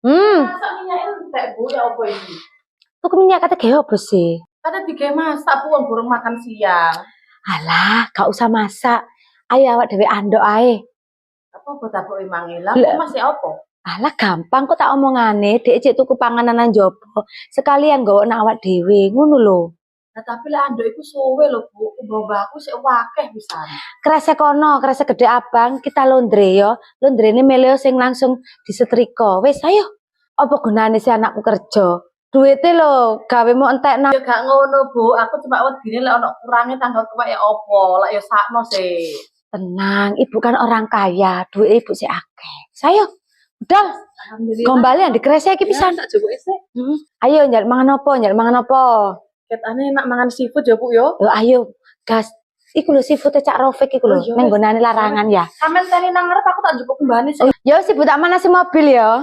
Masak minyak entek Bu ya apa ini? Tuku minyak kata gawe apa sih? Kata digawe masak Bu wong burung makan siang. Alah, gak usah masak. Ayo awak dhewe andok ae. Apa buat apa mangilah? Kok masih apa? Alah gampang kok tak omongane, dek cek tuku panganan nang jopo. Sekalian nggawa nang awak dhewe, ngono lho. Nah, tapi lah anduk iku suwe lho Bu. Mbah-mbahku sik wakeh pisan. Kresek kono, kresek gede abang, kita londre yo. Londrene meleo sing langsung disetrika. Wis ayo. Apa gunane si anakku kerja? Duite lho, gawemu entek nang. Ya gak ngono Bu, aku cuma wedine lek ono kurange tanggal tua ya apa, lek ya sakno sih. Tenang, ibu kan orang kaya, duit ibu sih akeh. Sayo, udah. Kembali yang dikresek iki pisan. Tak jupuk isih. Ayo njal mangan apa, njal mangan apa? Ketane enak mangan seafood ya Bu yo. Yo ayo, gas. Iku lho seafood Cak Rofik iku lho, nang nggonane larangan ya. Sampeyan teni nang ngarep aku tak jupuk mbane sih. Yo si Bu tak manasi mobil ya.